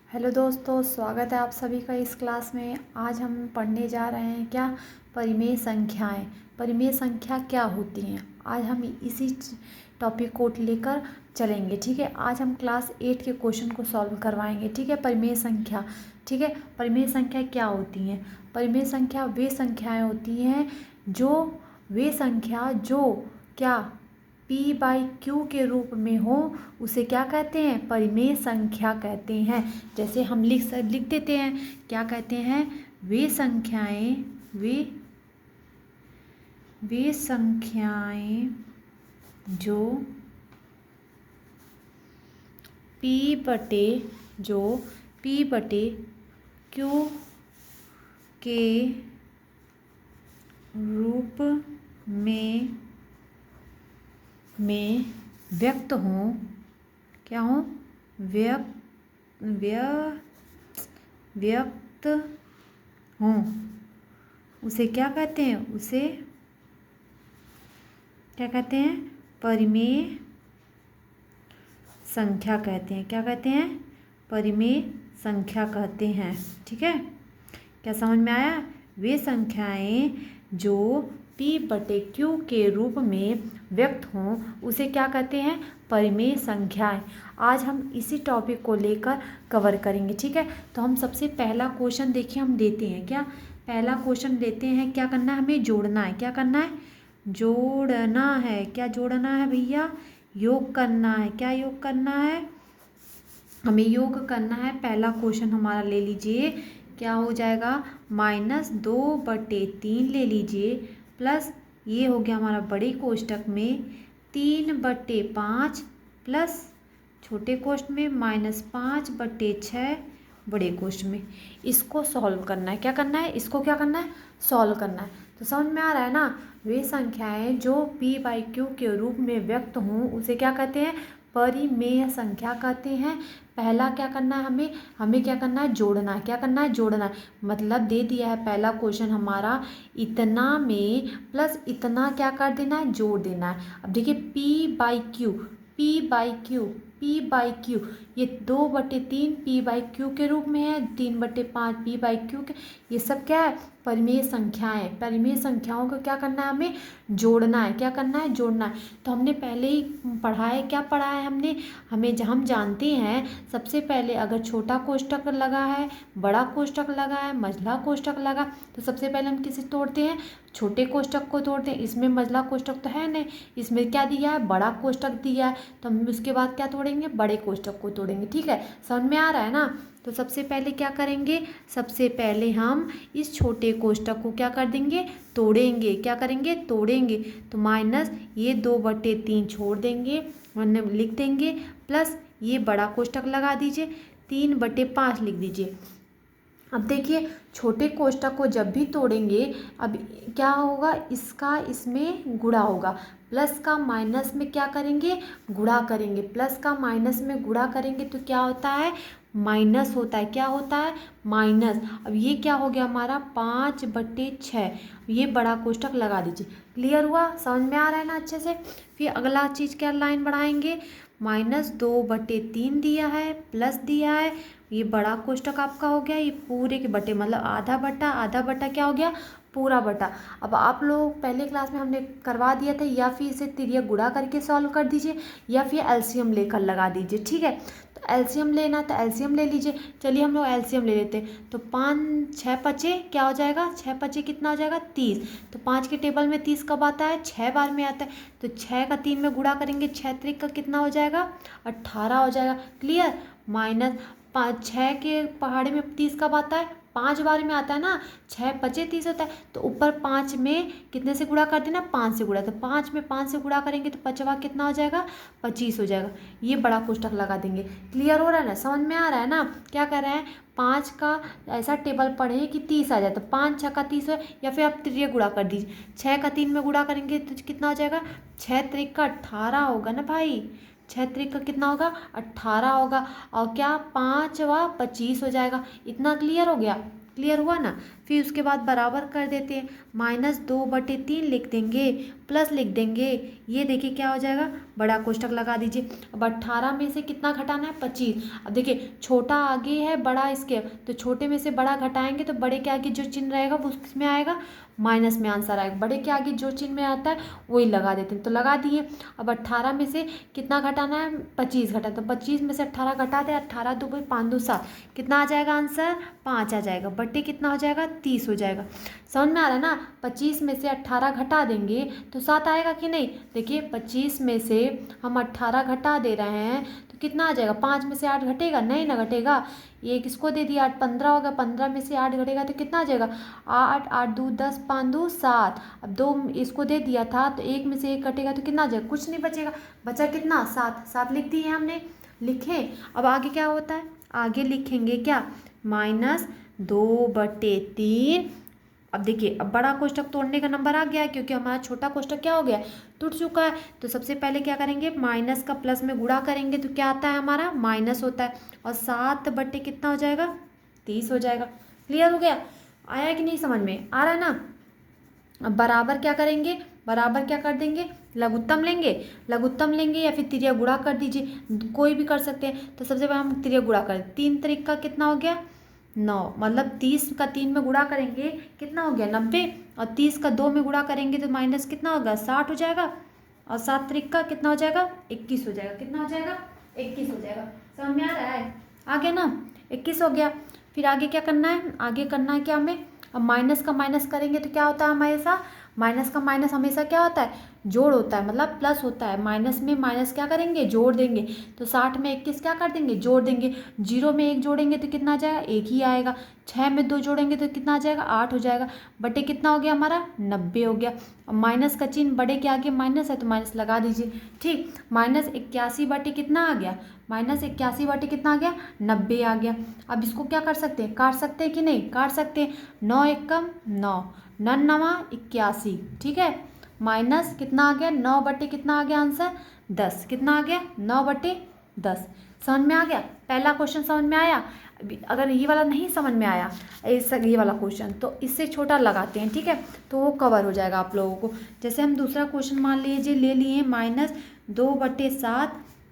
Hello दोस्तों, स्वागत है आप सभी का इस क्लास में। आज हम पढ़ने जा रहे हैं क्या, परिमेय संख्याएं। परिमेय संख्या क्या होती हैं, आज हम इसी टॉपिक को लेकर चलेंगे। ठीक है, आज हम क्लास 8 के क्वेश्चन को सॉल्व करवाएंगे। ठीक है, परिमेय संख्या। ठीक है, परिमेय संख्या क्या होती हैं। परिमेय संख्या वे संख्याएं होती हैं जो क्या p/q के रूप में हो, उसे क्या कहते हैं, परिमेय संख्या कहते हैं। जैसे हम लिख देते हैं, क्या कहते हैं, वे संख्याएं जो p/q के रूप में व्यक्त हों, क्या हों, व्यक्त हों, उसे क्या कहते हैं, उसे क्या कहते हैं, परिमेय संख्या कहते हैं। क्या कहते हैं, परिमेय संख्या कहते हैं। ठीक है, क्या समझ में आया। वे संख्याएं जो p/q के रूप में व्यक्त हों, उसे क्या कहते हैं, परिमेय संख्याएं। आज हम इसी टॉपिक को लेकर कवर करेंगे। ठीक है, तो हम सबसे पहला क्वेश्चन देखिए, हम देते हैं क्या, पहला क्वेश्चन लेते हैं। क्या करना है, हमें जोड़ना है। क्या करना है, जोड़ना है। क्या जोड़ना है भैया, योग करना है। क्या योग करना है, हमें योग करना है। पहला क्वेश्चन हमारा ले लीजिए, क्या हो जाएगा, -2/3 ले लीजिए, प्लस ये हो गया हमारा बड़े कोष्टक में 3/5, प्लस छोटे कोष्टक में -5/6 बड़े कोष्टक में। इसको सॉल्व करना है। क्या करना है, इसको क्या करना है, सॉल्व करना है। तो समझ में आ रहा है ना, वे संख्याएं जो p/q के रूप में व्यक्त हों, उसे क्या कहते हैं, परिमेय संख्या कहते हैं। पहला क्या करना है, हमें क्या करना है, जोड़ना है। क्या करना है, जोड़ना है। मतलब दे दिया है पहला क्वेश्चन हमारा, इतना में प्लस इतना क्या कर देना है, जोड़ देना है। अब देखिए p/q ये 2/3 p/q के रूप में है, 3/5 p/q के। ये सब क्या है, परिमेय संख्याएं। परिमेय संख्याओं को क्या करना है, हमें जोड़ना है। क्या करना है, जोड़ना है। तो हमने पहले ही पढ़ा है, क्या पढ़ा है हमने, हम जानते हैं सबसे पहले अगर छोटा कोष्टक लगा है, बड़ा कोष्टक लगा है, मझला कोष्टक लगा, तो सबसे पहले हम किसे तोड़ते हैं, छोटे कोष्टक को तोड़ते हैं। इसमें मझला कोष्टक तो है नहीं, इसमें क्या दिया है, बड़ा कोष्टक दिया है, तो हम उसके बाद क्या तोड़ेंगे, बड़े कोष्टक को तोड़ेंगे। ठीक है, समझ में आ रहा है ना। तो सबसे पहले क्या करेंगे, सबसे पहले हम इस छोटे कोष्टक को क्या कर देंगे, तोड़ेंगे। क्या करेंगे, तोड़ेंगे। तो माइनस ये 2/3 छोड़ देंगे, वरना लिख देंगे, प्लस ये बड़ा कोष्टक लगा दीजिए, 3/5 लिख दीजिए। अब देखिए छोटे कोष्टक को जब भी तोड़ेंगे, अब क्या होगा, इसका इसमें गुणा होगा, प्लस का माइनस में क्या करेंगे, गुणा करेंगे। प्लस का माइनस में गुणा करेंगे तो क्या होता है, माइनस होता है। क्या होता है, माइनस। अब ये क्या हो गया हमारा, 5/6। ये बड़ा कोष्टक लगा दीजिए। क्लियर हुआ, समझ में आ रहा है ना अच्छे से। फिर अगला चीज़ क्या लाइन बढ़ाएंगे, -2/3 दिया है, प्लस दिया है, ये बड़ा कोष्टक आपका हो गया, ये पूरे के बटे, मतलब आधा बटा क्या हो गया, पूरा बटा। अब आप लोग पहले क्लास में हमने करवा दिया था, या फिर इसे तिर्यक गुणा करके सॉल्व कर दीजिए, या फिर एलसीएम लेकर लगा दीजिए। ठीक है, तो एलसीएम लेना तो एलसीएम ले लीजिए। चलिए हम लोग एलसीएम ले लेते हैं। तो 5 6 पचे क्या हो जाएगा, 6 पचे कितना हो जाएगा, 30। तो 5 के टेबल में 30 कब आता है, 6 बार में आता है। तो 6 का 3 में गुणा करेंगे, 6 त्रिक का कितना हो जाएगा, 18 हो जाएगा। क्लियर, माइनस 6 के पहाड़े में 30 कब आता है, 5 बार में आता है ना, 6 पचे 30 होता है। तो ऊपर 5 में कितने से गुणा कर देना, 5 से गुणा। तो 5 में 5 से गुणा करेंगे तो पचवा कितना हो जाएगा, 25 हो जाएगा। ये बड़ा कोष्टक लगा देंगे। क्लियर हो रहा है ना, समझ में आ रहा है ना। क्या कर रहे हैं, 5 का ऐसा टेबल पढ़े कि 30 आ जाए, तो 5 6 का 30 है, या फिर आप त्रिय गुणा कर दीजिए। 6 का 3 में गुणा करेंगे तो कितना हो जाएगा, 6 त्रिक का 18 होगा ना भाई, 6 त्रिक का कितना होगा, 18 होगा। और क्या 5 व 25 हो जाएगा। इतना क्लियर हो गया। क्लियर हुआ ना। फिर उसके बाद बराबर कर देते हैं, -2/3 लिख देंगे, प्लस लिख देंगे, ये देखिए क्या हो जाएगा, बड़ा कोष्टक लगा दीजिए। अब 18 में से कितना घटाना है, 25। अब देखिए छोटा आगे है बड़ा इसके, तो छोटे में से बड़ा घटाएंगे तो बड़े के आगे जो चिन्ह रहेगा वो किसमें आएगा, माइनस में आंसर आएगा। बड़े के आगे जो चिन्ह में आता है वही लगा देते हैं, तो लगा दिए। अब 18 में से कितना घटाना है, 25 घटा, तो 25 में से 18 घटा दे, 18 2 5 2 7, कितना आ जाएगा आंसर, 5 आ जाएगा। बट्टे कितना हो जाएगा, 30 हो जाएगा। समझ में आ रहा है ना। 25 में से 18 घटा देंगे तो 7 आएगा कि नहीं। देखिए 25 में से हम 18 घटा दे रहे हैं तो कितना आ जाएगा, 5 में से 8 घटेगा, नहीं ना घटेगा। ये किसको दे दिया, 8 15 होगा, 15 में से 8 घटेगा तो कितना आ जाएगा, 8 8 2 10 5 2 7। अब 2 इसको दे दिया था तो 1 में से 1 घटेगा तो कितना आ जाएगा, कुछ नहीं बचेगा, बचा कितना, 7। 7 लिख दिए हमने, लिखे। अब आगे क्या होता है, आगे लिखेंगे क्या, -2/3। अब देखिए अब बड़ा कोष्टक तोड़ने का नंबर आ गया है, क्योंकि हमारा छोटा कोष्टक क्या हो गया, टूट चुका है। तो सबसे पहले क्या करेंगे, माइनस का प्लस में गुणा करेंगे तो क्या आता है हमारा, माइनस होता है। और 7 कितना हो जाएगा, 30 हो जाएगा। क्लियर हो गया, आया कि नहीं, समझ में आ रहा है ना। अब बराबर क्या करेंगे, बराबर क्या कर देंगे, लघुत्तम लेंगे, लघुत्तम लेंगे या फिर तिर्यक गुणा कर दीजिए, कोई भी कर सकते हैं। तो सबसे पहले हम तिर्यक गुणा करें, 3 त्रिक का कितना हो गया, 9, मतलब 30 का 3 में गुणा करेंगे कितना हो गया, 90। और 30 का 2 में गुणा करेंगे तो माइनस कितना होगा, 60 हो जाएगा। और 7 त्रिक का कितना हो जाएगा, 21 हो जाएगा। कितना हो जाएगा, 21 हो जाएगा। समझ में आ रहा है, आ गया ना, 21 हो गया। फिर आगे क्या करना है, आगे करना है क्या हमें, अब माइनस का माइनस करेंगे तो क्या होता है हमेशा, माइनस का माइनस हमेशा क्या होता है, जोड़ होता है, मतलब प्लस होता है। माइनस में माइनस क्या करेंगे, जोड़ देंगे। तो 60 में 21 क्या कर देंगे, जोड़ देंगे। 0 में 1 जोड़ेंगे तो कितना आ जाएगा, 1 ही आएगा। 6 में 2 जोड़ेंगे तो कितना आ जाएगा, 8 हो जाएगा। बटे कितना हो गया हमारा, 90 हो गया। अब माइनस का चिन्ह बड़े के आगे माइनस है तो माइनस लगा दीजिए। ठीक, -81 बटे कितना आ गया, -81 बटे कितना आ गया, 90 आ गया। अब इसको क्या कर सकते हैं, काट सकते हैं कि नहीं, काट सकते हैं। 9 एकम 9, 9 9 81, ठीक है। माइनस कितना आ गया, 9 बटे कितना आ गया आंसर, 10। कितना आ गया, 9/10। समझ में आ गया, पहला क्वेश्चन समझ में आया। अगर ये वाला नहीं समझ में आया, ये वाला क्वेश्चन, तो इससे छोटा लगाते हैं, ठीक है, तो वो कवर हो जाएगा आप लोगों को। जैसे हम दूसरा क्वेश्चन मान लीजिए ले लिए, -2/7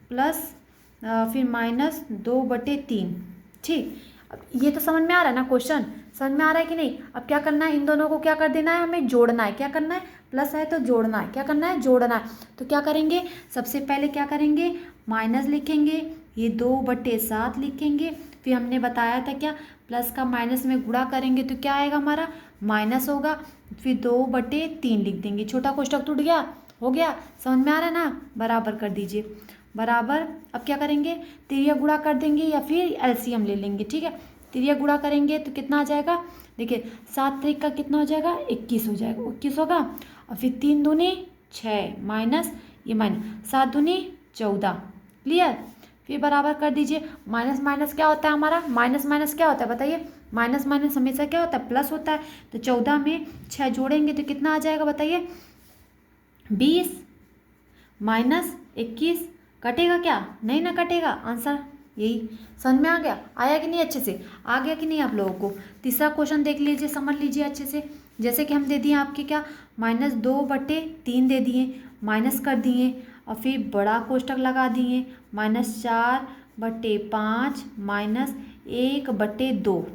प्लस फिर -2/3। ठीक, अब ये तो समझ में आ रहा है ना क्वेश्चन, समझ में आ रहा है कि नहीं। अब क्या करना है, इन दोनों को क्या कर देना है, हमें जोड़ना है। क्या करना है, प्लस है तो जोड़ना है, क्या करना है, जोड़ना है। तो क्या करेंगे, सबसे पहले क्या करेंगे, माइनस लिखेंगे, ये 2/7 लिखेंगे। फिर हमने बताया था क्या, प्लस का माइनस में गुणा करेंगे तो क्या आएगा हमारा, माइनस होगा। फिर 2/3 लिख देंगे, छोटा कोष्टक टूट गया, हो गया। समझ में आ रहा है ना, बराबर कर दीजिए, बराबर। अब क्या करेंगे, तिर्यक गुणा कर देंगे या फिर एलसीएम ले लेंगे, ठीक है। तिर्यक गुणा करेंगे तो कितना आ जाएगा, देखिए 7 त्रिक का कितना हो जाएगा, 21 हो जाएगा, 21 होगा। और फिर 3 दूनी 6 माइनस ये माइनस 7 दूनी 14, क्लियर। फिर बराबर कर दीजिए, माइनस माइनस क्या होता है हमारा, माइनस माइनस क्या होता है बताइए, माइनस माइनस हमेशा क्या होता है, प्लस होता है। तो 14 में 6 जोड़ेंगे तो कितना आ जाएगा बताइए, 20 माइनस 21, कटेगा क्या, नहीं ना कटेगा, आंसर यही। समझ में आ गया, आया कि नहीं, अच्छे से आ गया कि नहीं आप लोगों को। तीसरा क्वेश्चन देख लीजिए, समझ लीजिए अच्छे से। जैसे कि हम दे दिए आपके क्या, -2/3 दे दिए, माइनस कर दिए और फिर बड़ा कोष्टक लगा दिए, -4/5 -1/2।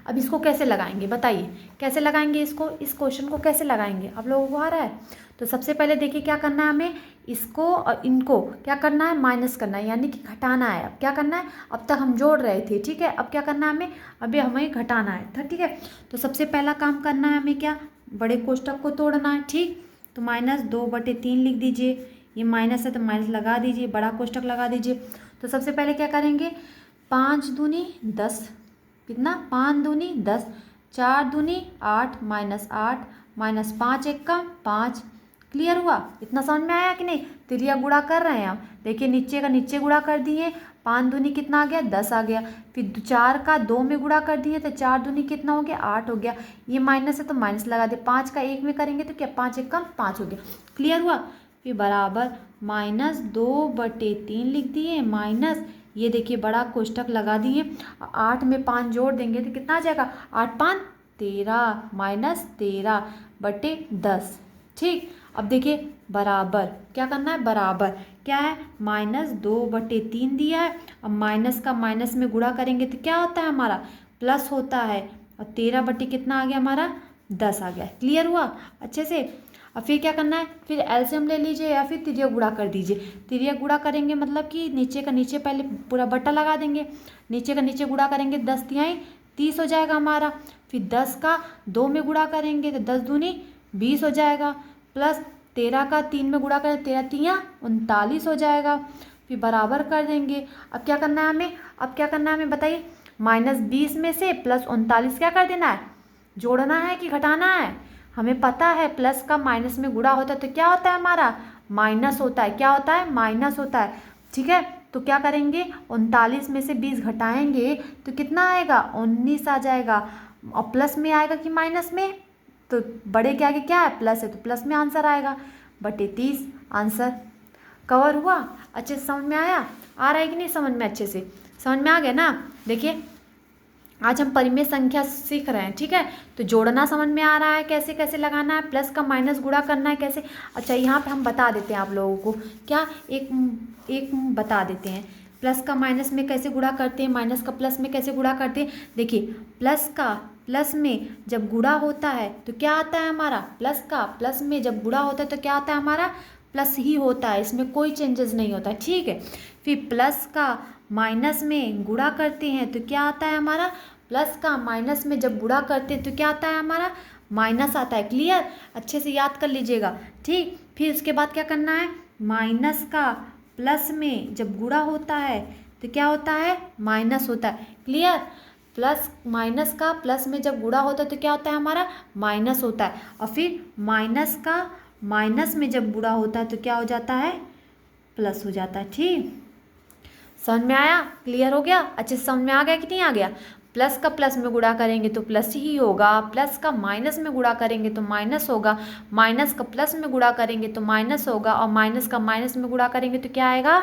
अब इसको कैसे लगाएंगे बताइए, कैसे लगाएंगे इसको, इस क्वेश्चन को कैसे लगाएंगे, आप लोगों को आ रहा है। तो सबसे पहले देखिए क्या करना है हमें, इसको और इनको क्या करना है, माइनस करना है, यानी कि घटाना है। अब क्या करना है, अब तक हम जोड़ रहे थे, ठीक है, अब क्या करना है हमें, अभी हमें घटाना है, ठीक है। तो सबसे पहला काम करना है हमें क्या, बड़े कोष्टक को तोड़ना है, ठीक। तो -2/3 लिख दीजिए, ये माइनस है तो माइनस लगा दीजिए, बड़ा कोष्टक लगा दीजिए। तो सबसे पहले क्या करेंगे, 5 दूनी 10, कितना, 5 दूनी 10, 4 दूनी 8 -8 -5 1 का 5। क्लियर हुआ, इतना समझ में आया कि नहीं। तिर्यक गुणा कर रहे हैं हम, देखिए नीचे का नीचे गुणा कर दिए, 5 दूनी कितना आ गया, 10 आ गया। फिर 4 का 2 में गुणा कर दिए तो 4 दूनी कितना हो गया, 8 हो गया। ये माइनस है तो माइनस लगा दे, 5 का 1 में करेंगे तो क्या, 5 1 का 5 हो गया। क्लियर हुआ, फिर बराबर -2/3 लिख दिए, माइनस ये देखिए बड़ा कोष्ठक लगा दिए। 8 में 5 जोड़ देंगे तो कितना आ जाएगा, 8 5 13 माइनस 13/10। ठीक, अब देखिए बराबर क्या करना है, बराबर क्या है, -2/3 दिया है। अब माइनस का माइनस में गुणा करेंगे तो क्या होता है हमारा, प्लस होता है। और 13 कितना आ गया हमारा, 10 आ गया। क्लियर हुआ अच्छे से। अब फिर क्या करना है, फिर एलसीएम ले लीजिए या फिर तिर्यक गुणा कर दीजिए। तिर्यक गुणा करेंगे मतलब कि नीचे का नीचे पहले पूरा बट्टा लगा देंगे, नीचे का नीचे गुणा करेंगे, 10 तिहाई 30 हो जाएगा हमारा। फिर 10 का 2 में गुणा करेंगे तो 10 दूनी 20 हो जाएगा। प्लस 13 का 3 में गुणा करें, 13 तियाँ 39 हो जाएगा। फिर बराबर कर देंगे। अब क्या करना है हमें, अब क्या करना है हमें बताइए, -20 में से +39 क्या कर देना है, जोड़ना है कि घटाना है। हमें पता है प्लस का माइनस में गुणा होता है तो क्या होता है हमारा, माइनस होता है। क्या होता है, माइनस होता है। ठीक है, तो क्या करेंगे, 39 में से 20 घटाएंगे तो कितना आएगा, 19 आ जाएगा। और प्लस में आएगा कि माइनस में, तो बड़े के आगे क्या है, प्लस है, तो प्लस में आंसर आएगा /30। आंसर कवर हुआ। अच्छे से समझ में आया, आ रहा है कि नहीं समझ में, अच्छे से समझ में आ गया ना। देखिए आज हम परिमेय संख्या सीख रहे हैं। ठीक है, तो जोड़ना समझ में आ रहा है, कैसे कैसे लगाना है, प्लस का माइनस गुणा करना है कैसे। अच्छा यहाँ पे हम बता देते हैं आप लोगों को, क्या एक बता देते हैं, प्लस का माइनस में कैसे गुणा करते हैं, माइनस का प्लस में कैसे गुणा करते हैं। देखिए प्लस का प्लस में जब गुणा होता है तो क्या आता है हमारा, प्लस का प्लस में जब गुणा होता है तो क्या आता है हमारा, प्लस ही होता है, इसमें कोई चेंजेस नहीं होता है। ठीक है, फिर प्लस का माइनस में गुणा करते हैं तो क्या आता है हमारा, प्लस का माइनस में जब गुणा करते हैं तो क्या आता है हमारा, माइनस आता है। क्लियर, अच्छे से याद कर लीजिएगा। ठीक, फिर उसके बाद क्या करना है, माइनस का प्लस में जब गुणा होता है तो क्या होता है, माइनस होता है। क्लियर, प्लस माइनस का प्लस में जब गुणा होता है तो क्या होता है हमारा, माइनस होता है। और फिर माइनस का माइनस में जब गुणा होता है तो क्या हो जाता है, प्लस हो जाता है। ठीक, समझ में आया, क्लियर हो गया, अच्छे से समझ में आ गया कि नहीं आ गया। प्लस का प्लस में गुणा करेंगे तो प्लस ही होगा, प्लस का माइनस में गुणा करेंगे तो माइनस होगा, माइनस का प्लस में गुणा करेंगे तो माइनस होगा, और माइनस का माइनस में गुणा करेंगे तो क्या आएगा,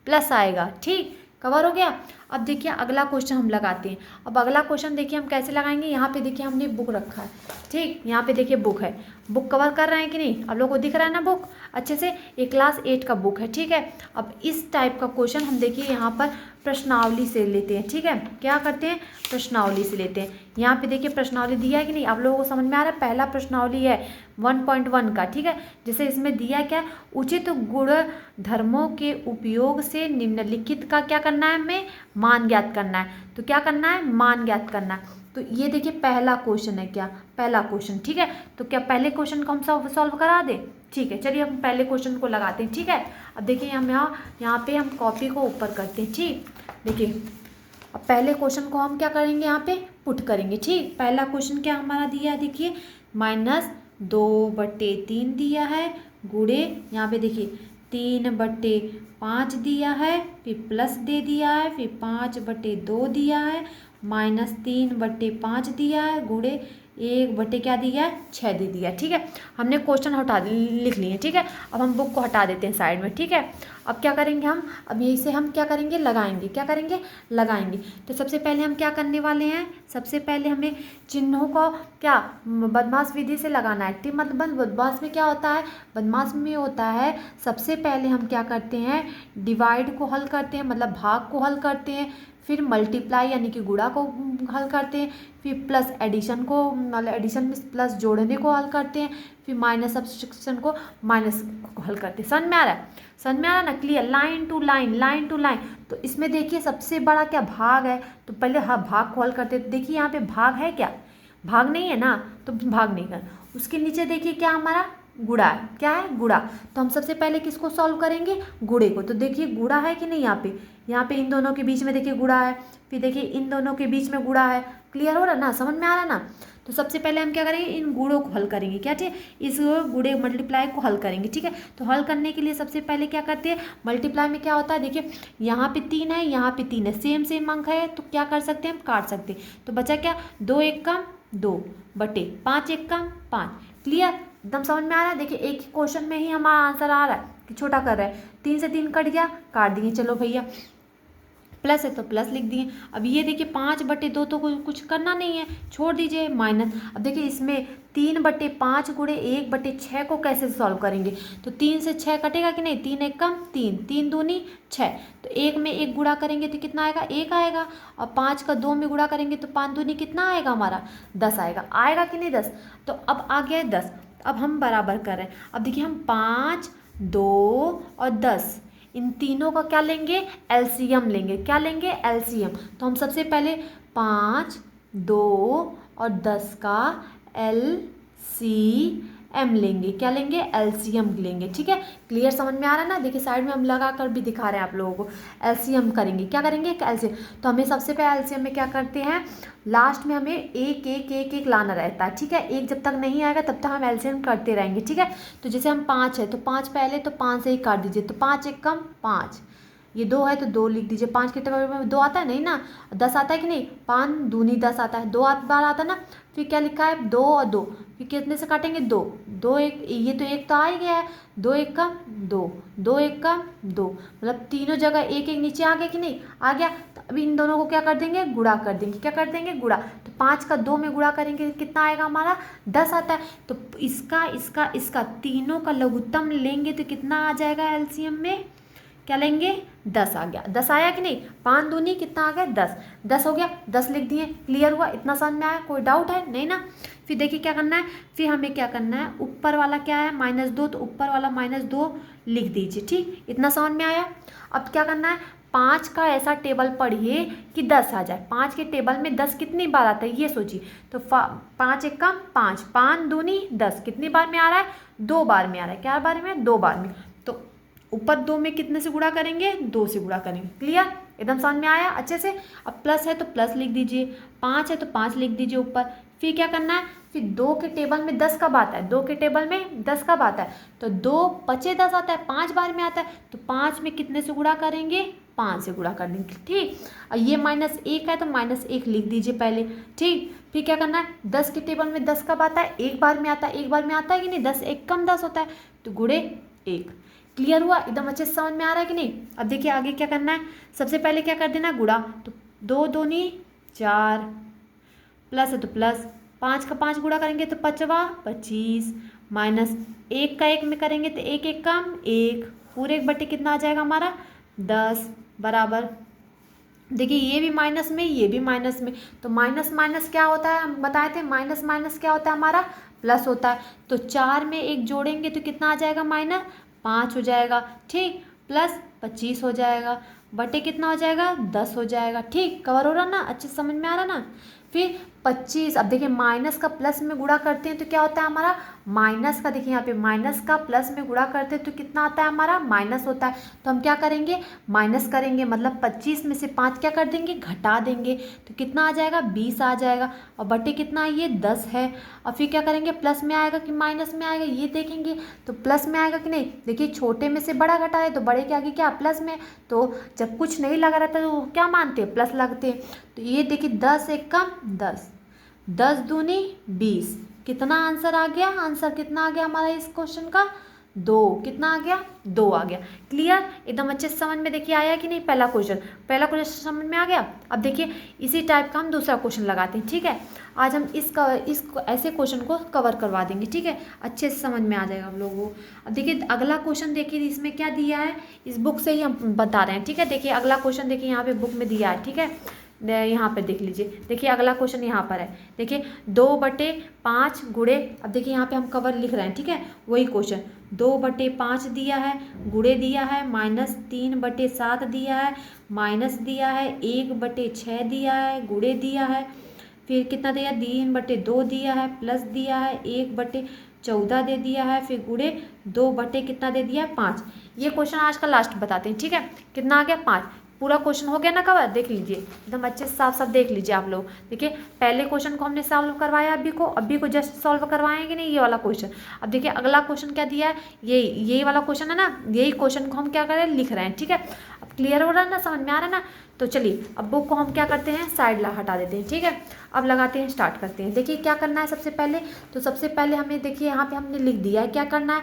प्लस आएगा। ठीक, कवर हो गया। अब देखिए अगला क्वेश्चन हम लगाते हैं। अब अगला क्वेश्चन देखिए हम कैसे लगाएंगे, यहाँ पे देखिए हमने बुक रखा है। ठीक, यहाँ पे देखिए बुक है, बुक कवर कर रहे हैं कि नहीं, आप लोगों को दिख रहा है ना बुक अच्छे से, ये क्लास 8 का बुक है। ठीक है, अब इस टाइप का क्वेश्चन हम देखिए यहाँ पर प्रश्नावली से लेते हैं। ठीक है, क्या करते हैं, प्रश्नावली से लेते हैं। यहाँ पे देखिए प्रश्नावली दिया है कि नहीं, आप लोगों को समझ में आ रहा है। पहला प्रश्नावली है 1.1 का। ठीक है, जैसे इसमें दिया क्या है, उचित गुण धर्मों के उपयोग से निम्नलिखित का क्या करना है, हमें मान ज्ञात करना है। तो क्या करना है, मान ज्ञात करना है। तो ये देखिए पहला क्वेश्चन है, क्या पहला क्वेश्चन। ठीक है, तो क्या पहले क्वेश्चन को हम सॉल्व करा दें। ठीक है, चलिए हम पहले क्वेश्चन को लगाते हैं। ठीक है, अब देखिए हम यहाँ पे हम कॉपी को ऊपर करते हैं। ठीक, देखिए अब पहले क्वेश्चन को हम क्या करेंगे, यहाँ पे पुट करेंगे। ठीक, पहला क्वेश्चन क्या हमारा दिया है, देखिए -2/3 दिया है, गुणे यहाँ पे देखिए 3/5 दिया है, फिर प्लस दे दिया है, फिर 5/2 दिया है, -3/5 दिया है, गुणे 1 क्या दिया है, 6 दे दिया। ठीक है, हमने क्वेश्चन हटा लिख लिए। ठीक है, अब हम बुक को हटा देते हैं साइड में। ठीक है, अब क्या करेंगे हम, अब यही से हम क्या करेंगे, लगाएंगे। क्या करेंगे, लगाएंगे। तो सबसे पहले हम क्या करने वाले हैं, सबसे पहले हमें चिन्हों को क्या बदमाश विधि से लगाना है। ठीक, मतलब बदमाश में क्या होता है, बदमाश में होता है सबसे पहले हम क्या करते हैं, डिवाइड को हल करते हैं, मतलब भाग को हल करते हैं, फिर मल्टीप्लाई यानी कि गुणा को हल करते हैं, फिर प्लस एडिशन को, मतलब एडिशन में प्लस जोड़ने को हल करते हैं, फिर माइनस सब्सट्रैक्शन को माइनस को हल करते हैं। समझ में आ रहा है, समझ में आ रहा है ना, clear, line to line, line to line. तो इसमें देखिए सबसे बड़ा क्या भाग है, तो पहले हाँ भाग को हल करते हैं। देखिए यहाँ पे भाग है क्या, भाग नहीं है ना, तो भाग नहीं करना। उसके नीचे देखिए क्या हमारा गुणा है, क्या है, गुणा। तो हम सबसे पहले किसको सॉल्व करेंगे, गुणे को। तो देखिए गुणा है कि नहीं, यहाँ पे इन दोनों के बीच में देखिए गुणा है, फिर देखिए इन दोनों के बीच में गुणा है। क्लियर हो रहा ना, समझ में आ रहा ना। तो सबसे पहले हम क्या करेंगे, इन गुणों को हल करेंगे। क्या, ठीक, इस गुणे मल्टीप्लाई को हल करेंगे। ठीक है, तो हल करने के लिए सबसे पहले क्या करते हैं, मल्टीप्लाई में क्या होता है, देखिए यहाँ पे 3 है, यहाँ पे 3 है, सेम सेम अंक है, तो क्या कर सकते हैं, हम काट सकते हैं। तो बचा क्या, 2 1 कम 2 बटे 5 1 कम 5। क्लियर, एकदम समझ में आ रहा है। देखिए एक ही क्वेश्चन में ही हमारा आंसर आ रहा है कि छोटा कर रहा है। 3 से 3 कट गया, काट दिए, चलो भैया प्लस है तो प्लस लिख दिए। अब ये देखिए 5/2 तो कुछ करना नहीं है, छोड़ दीजिए माइनस। अब देखिए इसमें 3/5 गुणे 1/6 को कैसे सॉल्व करेंगे, तो 3 से 6 कटेगा कि नहीं, 3 एक कम 3, 3 दूनी 6, तो 1 में 1 गुणा करेंगे तो कितना आएगा, 1 आएगा। और 5 का 2 में गुणा करेंगे तो 5 दूनी कितना आएगा हमारा, 10 आएगा। आएगा कि नहीं 10, तो अब आ गया 10। अब हम बराबर कर रहे हैं। अब देखिए हम 5, 2 और 10 इन तीनों का क्या लेंगे, एलसीएम लेंगे। क्या लेंगे, एलसीएम। तो हम सबसे पहले 5, 2 और 10 का एलसीएम लेंगे। क्या लेंगे, एलसीएम लेंगे। ठीक है, क्लियर समझ में आ रहा है ना। देखिए साइड में हम लगा कर भी दिखा रहे हैं आप लोगों को। एलसीएम करेंगे, क्या करेंगे, एलसीएम। तो हमें सबसे पहले एलसीएम में क्या करते हैं, लास्ट में हमें एक एक एक एक लाना रहता है। ठीक है, एक जब तक नहीं आएगा तब तक हम एलसीएम करते रहेंगे। ठीक है, तो जैसे हम 5 है तो 5 पहले, तो 5 से ही काट दीजिए, तो 5 एक कम 5, ये 2 है तो 2 लिख दीजिए। 5 के टेबल में 2 आता है नहीं ना, 10 आता है कि नहीं, 5 दूनी 10 आता है, 2 बार आता है ना। फिर क्या लिखा है, 2 और 2, फिर कितने से काटेंगे, 2, 2 एक, ये तो एक तो आ ही गया है, 2 एक कम 2, 2 एक कम 2, मतलब तीनों जगह एक एक नीचे आ गया कि नहीं, आ गया। तो अभी इन दोनों को क्या कर देंगे, गुणा कर देंगे। क्या कर देंगे, गुणा। तो 5 का 2 में गुणा करेंगे कितना आएगा हमारा, 10 आता है। तो इसका इसका इसका तीनों का लघुत्तम लेंगे तो कितना आ जाएगा एलसीएम में, क्या लेंगे, 10 आ गया। 10 आया कि नहीं, 5 दूनी कितना आ गया, 10, 10 हो गया, 10 लिख दिए। क्लियर हुआ, इतना समझ में आया, कोई डाउट है नहीं ना। फिर देखिए क्या करना है, फिर हमें क्या करना है, ऊपर वाला क्या है -2, तो ऊपर वाला -2 लिख दीजिए। ठीक, इतना समझ में आया। अब क्या करना है, 5 का ऐसा टेबल पढ़िए कि 10 आ जाए। 5 के टेबल में 10 कितनी बार आता है ये सोचिए। तो 5 एक कम 5, 5 दूनी 10, कितनी बार में आ रहा है, 2 बार में आ रहा है। क्या बार में, 2 बार में। तो ऊपर 2 में कितने से गुणा करेंगे, 2 से गुणा करेंगे। क्लियर, एकदम समझ में आया अच्छे से। अब प्लस है तो प्लस लिख दीजिए, 5 है तो 5 लिख दीजिए ऊपर। फिर क्या करना है, फिर 2 के टेबल में 10 कब आता है, 2 के टेबल में 10 कब आता है, तो 2 पचे 10 आता है, 5 बार में आता है। तो 5 में कितने से गुणा करेंगे, 5 से गुणा कर देंगे। ठीक, और ये -1 है तो -1 लिख दीजिए पहले। ठीक, फिर क्या करना है, 10 के टेबल में 10 कब आता है, एक बार में आता है। एक बार में आता है कि नहीं, 10 एक कम 10 होता है, तो गुणे 1। क्लियर हुआ, एकदम अच्छे से समझ में आ रहा है कि नहीं। अब देखिए आगे क्या करना है, सबसे पहले क्या कर देना, गुणा। तो 2 दूनी 4, प्लस है तो प्लस, 5 का 5 गुणा करेंगे तो 5वां 25, माइनस 1 का 1 में करेंगे तो 1 एक कम 1, पूरे 1/, कितना आ जाएगा हमारा 10, बराबर। देखिए ये भी माइनस में, ये भी माइनस में, तो माइनस माइनस क्या होता है, हम बताए थे माइनस माइनस क्या होता है हमारा, प्लस होता है। तो 4 में 1 जोड़ेंगे तो कितना आ जाएगा, -5 हो जाएगा। ठीक, प्लस 25 हो जाएगा, बटे कितना हो जाएगा, 10 हो जाएगा। ठीक, कवर हो रहा ना, अच्छे से समझ में आ रहा ना। फिर 25, अब देखिए माइनस का प्लस में गुणा करते हैं तो क्या होता है हमारा, माइनस का, देखिए यहाँ पे माइनस का प्लस में गुणा करते हैं तो कितना आता है हमारा, माइनस होता है। तो हम क्या करेंगे, माइनस करेंगे, मतलब 25 में से 5 क्या कर देंगे, घटा देंगे, तो कितना आ जाएगा, 20 आ जाएगा। और बटे कितना, ये 10 है। और फिर क्या करेंगे, प्लस में आएगा कि माइनस में आएगा, ये देखेंगे। तो प्लस में आएगा कि नहीं, देखिए छोटे में से बड़ा घटा है तो बड़े के आगे क्या, प्लस में। तो जब कुछ नहीं लगा रहता तो क्या मानते हैं, प्लस लगते हैं। तो ये देखिए 10 एक कम 10, 10 दूनी 20, कितना आंसर आ गया, आंसर कितना आ गया हमारा इस क्वेश्चन का, 2। कितना आ गया, 2 आ गया। क्लियर, एकदम अच्छे से समझ में देखिए आया कि नहीं, पहला क्वेश्चन समझ में आ गया। अब देखिए इसी टाइप का हम दूसरा क्वेश्चन लगाते हैं। ठीक है, आज हम इसको ऐसे क्वेश्चन को कवर करवा देंगे। ठीक है, अच्छे से समझ में आ जाएगा हम लोगों को। अब देखिए अगला क्वेश्चन, देखिए इसमें क्या दिया है, इस बुक से ही हम बता रहे हैं। ठीक है, देखिए अगला क्वेश्चन, देखिए यहाँ पे बुक में दिया है। ठीक है, यहाँ पे देख लीजिए, देखिए अगला क्वेश्चन यहाँ पर है। देखिए 2/5 गुणे, अब देखिए यहाँ पे हम कवर लिख रहे हैं। ठीक है, वही क्वेश्चन, 2/5 दिया है, गुणे दिया है, -3/7 दिया है, माइनस दिया है, 1/6 दिया है, गुणे दिया है, फिर कितना दिया, 3/2 दिया है, प्लस दिया है, 1/14 दे दिया है, फिर गुणे 2/ कितना दे दिया है, 5। ये क्वेश्चन आज का लास्ट बताते हैं। ठीक है, कितना आ गया, 5। पूरा क्वेश्चन हो गया ना कवर, देख लीजिए एकदम अच्छे से साफ साफ देख लीजिए आप लोग। देखिए पहले क्वेश्चन को हमने सॉल्व करवाया, अभी को जस्ट सॉल्व करवाएंगे नहीं, ये वाला क्वेश्चन। अब देखिए अगला क्वेश्चन क्या दिया है, यही वाला क्वेश्चन है ना, यही क्वेश्चन को हम क्या कर रहे हैं, लिख रहे हैं। ठीक है, अब क्लियर हो रहा है ना, समझ में आ रहा है ना। तो चलिए अब बुक को हम क्या करते हैं, साइड हटा देते हैं। ठीक है, अब लगाते हैं, स्टार्ट करते हैं। देखिए क्या करना है सबसे पहले, तो सबसे पहले हमें देखिए यहाँ पे हमने लिख दिया है क्या करना है,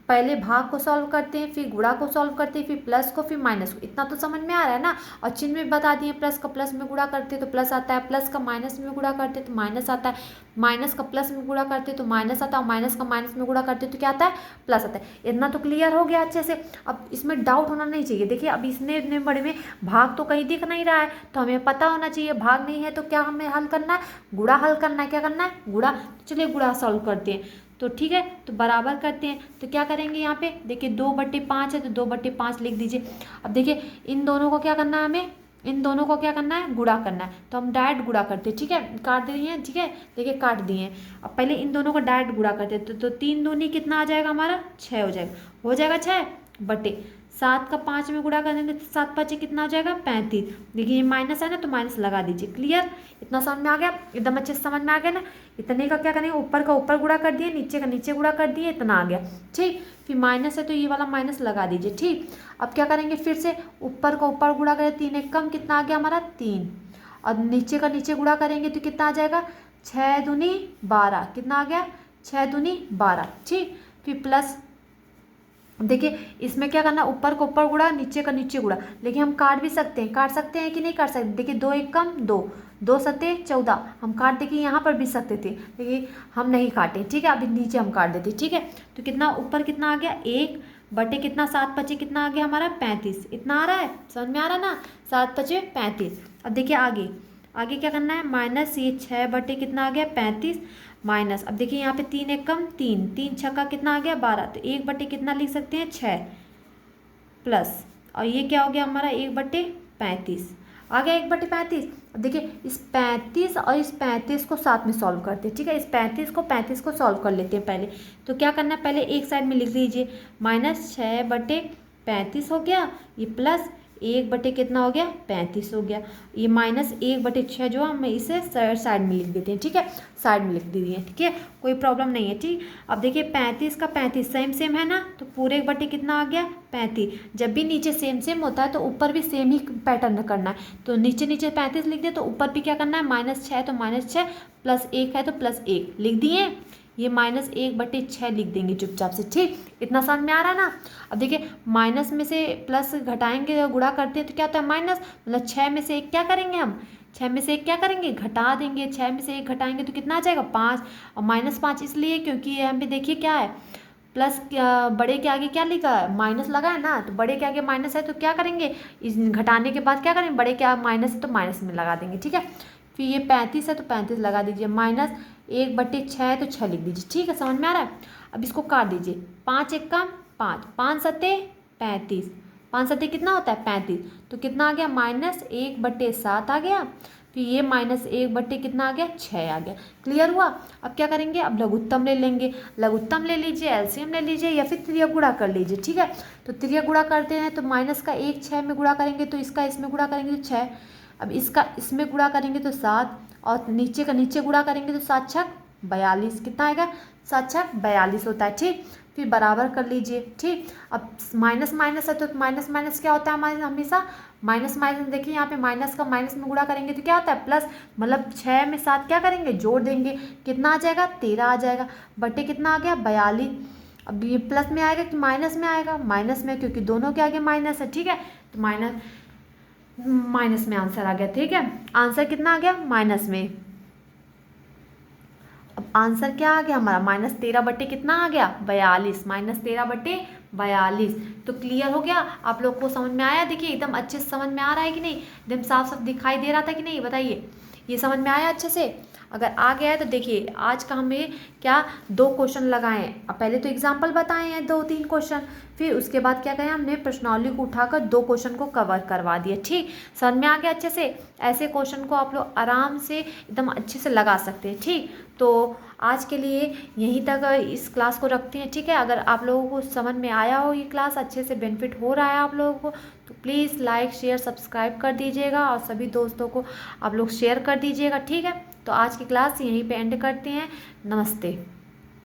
पहले भाग को सॉल्व करते हैं, फिर गुणा को सॉल्व करते हैं, फिर प्लस को, फिर माइनस को। इतना तो समझ में आ रहा है ना। और चिन्ह में बता दिए, प्लस का प्लस में गुणा करते तो प्लस आता है, प्लस का माइनस में गुणा करते तो माइनस आता है, माइनस का प्लस में गुणा करते तो माइनस आता है, और माइनस का माइनस में गुणा करते तो क्या आता है, प्लस आता है। इतना तो क्लियर हो गया अच्छे से। अब इसमें डाउट होना नहीं चाहिए। देखिए अब इतने बड़े में भाग तो कहीं दिख नहीं रहा है, तो हमें पता होना चाहिए भाग नहीं है तो क्या हमें हल करना है, गुणा हल करना है। क्या करना है, गुणा। चलिए गुणा सॉल्व करते हैं। तो ठीक है, तो बराबर करते हैं। तो क्या करेंगे यहाँ पे, देखिए 2/5 है तो 2/5 लिख दीजिए। अब देखिए इन दोनों को क्या करना है, हमें इन दोनों को क्या करना है, गुणा करना है। तो हम डायरेक्ट गुणा करते हैं, ठीक है, काट दिए हैं, ठीक है, देखिए काट दिए हैं। अब पहले इन दोनों को डायरेक्ट गुणा करते हैं। तो 3 दूनी कितना आ जाएगा हमारा, 6 हो जाएगा 6 बटे 7 का 5 में गुणा कर देंगे तो 7 5 कितना हो जाएगा, 35। देखिए ये माइनस है ना, तो माइनस लगा दीजिए। क्लियर, इतना समझ में आ गया, एकदम अच्छे से समझ में आ गया ना। इतने का क्या करेंगे, ऊपर का ऊपर गुणा कर दिए, नीचे का नीचे गुणा कर दिए, इतना आ गया। ठीक, फिर माइनस है तो ये वाला माइनस लगा दीजिए। ठीक, अब क्या करेंगे, फिर से ऊपर का ऊपर गुणा करें, 3 एक कम कितना आ गया हमारा, 3। और नीचे का नीचे गुणा करेंगे तो कितना आ जाएगा, 6 दूनी 12, कितना आ गया, 6 दूनी 12। ठीक, फिर प्लस, देखिए इसमें क्या करना, ऊपर का ऊपर गुणा, नीचे का नीचे गुणा। लेकिन हम काट भी सकते हैं, काट सकते हैं कि नहीं काट सकते। देखिए 2 एक कम 2, 2 सत्ते 14, हम काट देखिए यहाँ पर भी सकते थे, लेकिन हम नहीं काटे। ठीक है, अभी नीचे हम काट देते। ठीक है, तो कितना ऊपर कितना आ गया, 1 बटे कितना 7 पचे कितना आ गया हमारा, 35। इतना आ रहा है, समझ में आ रहा है ना, 7 पचे 35। अब देखिए आगे आगे क्या करना है, माइनस ये 6 बटे कितना आ गया, 35 माइनस। अब देखिए यहाँ पे 3 एक कम 3, 3 छक्का कितना आ गया, 12। तो 1 बटे कितना लिख सकते हैं, 6 प्लस, और ये क्या हो गया हमारा, 1/35 आ गया, 1/35। अब देखिए इस 35 और इस 35 को साथ में सॉल्व करते हैं। ठीक है, इस 35 को सॉल्व कर लेते हैं पहले। तो क्या करना है, पहले एक साइड में लिख लीजिए, माइनस 6/35 हो गया, ये प्लस 1 बटे कितना हो गया, 35 हो गया। ये माइनस 1/6 जो हम इसे साइड में लिख देते हैं। ठीक है, साइड में लिख दीजिए। ठीक है, कोई प्रॉब्लम नहीं है। ठीक, अब देखिए 35 का 35 सेम है ना, तो पूरे 1 बटे कितना आ गया, 35। जब भी नीचे सेम होता है तो ऊपर भी सेम ही पैटर्न करना है। तो नीचे 35 लिख दिए, तो ऊपर भी क्या करना है, -6 तो -6 प्लस 1 है तो +1 लिख दिए। ये -1/6 लिख देंगे चुपचाप से। ठीक, इतना समझ में आ रहा है ना। अब देखिए माइनस में से प्लस घटाएंगे, गुणा करते हैं तो क्या होता है, माइनस, मतलब 6 में से 1 क्या करेंगे हम, 6 में से 1 क्या करेंगे, घटा देंगे। 6 में से 1 घटाएंगे तो कितना आ जाएगा, 5। और -5 इसलिए क्योंकि यहाँ पे देखिए क्या है, प्लस बड़े के आगे क्या लिखा है, माइनस लगा है ना, तो बड़े के आगे माइनस है तो क्या करेंगे, इस घटाने के बाद क्या करेंगे, बड़े के आगे माइनस है तो माइनस में लगा देंगे। ठीक है, फिर ये 35 है तो 35 लगा दीजिए, -1/6 है तो 6 लिख दीजिए। ठीक है, समझ में आ रहा है। अब इसको काट दीजिए, 5 एक कम 5, 5 सत्ते 35, 5 सत्ते कितना होता है, 35। तो कितना आ गया, -1/7 आ गया। फिर ये -1 बटे कितना आ गया, 6 आ गया। क्लियर हुआ। अब क्या करेंगे, अब लघुत्तम ले लेंगे। लघुत्तम ले लीजिए, एलसीएम ले लीजिए, या फिर त्रियक गुणा कर लीजिए। ठीक है, तो त्रियक गुणा करते हैं तो माइनस का 1 6 में गुणा करेंगे तो इसका इसमें गुणा करेंगे तो 6। अब इसका इसमें गुणा करेंगे तो 7, और नीचे का नीचे गुणा करेंगे तो 7 छक 42, कितना आएगा, 7 छक 42 होता है। ठीक, फिर बराबर कर लीजिए। ठीक, अब माइनस माइनस है तो माइनस माइनस क्या होता है हमारे हमेशा, माइनस माइनस। देखिए यहाँ पे माइनस का माइनस में गुणा करेंगे तो क्या होता है, प्लस, मतलब 6 में 7 क्या करेंगे, जोड़ देंगे, कितना आ जाएगा, 13 आ जाएगा, बटे कितना आ गया, 42। अब ये प्लस में आएगा कि माइनस में आएगा, माइनस में, क्योंकि दोनों के आगे माइनस है। ठीक है, तो माइनस में आंसर आ गया। ठीक है, आंसर कितना आ गया, माइनस में। अब आंसर क्या आ गया हमारा, -13 बटे कितना आ गया, 42, -13 बटे 42। तो क्लियर हो गया, आप लोग को समझ में आया। देखिए एकदम अच्छे से समझ में आ रहा है कि नहीं, एकदम साफ साफ दिखाई दे रहा था कि नहीं, बताइए, ये समझ में आया अच्छे से। अगर आ गया है तो देखिए आज का हमें क्या 2 क्वेश्चन लगाए हैं। अब पहले तो एग्जाम्पल बताए हैं 2-3 क्वेश्चन, फिर उसके बाद क्या करें, हमने प्रश्नावली को उठाकर 2 क्वेश्चन को कवर करवा दिया। ठीक, समझ में आ गया अच्छे से। ऐसे क्वेश्चन को आप लोग आराम से एकदम अच्छे से लगा सकते हैं। ठीक, तो आज के लिए यहीं तक इस क्लास को रखते हैं। ठीक है, अगर आप लोगों को समझ में आया हो, ये क्लास अच्छे से बेनिफिट हो रहा है आप लोगों को, तो प्लीज़ लाइक शेयर सब्सक्राइब कर दीजिएगा और सभी दोस्तों को आप लोग शेयर कर दीजिएगा। ठीक है, तो आज की क्लास यहीं पे एंड करते हैं। नमस्ते।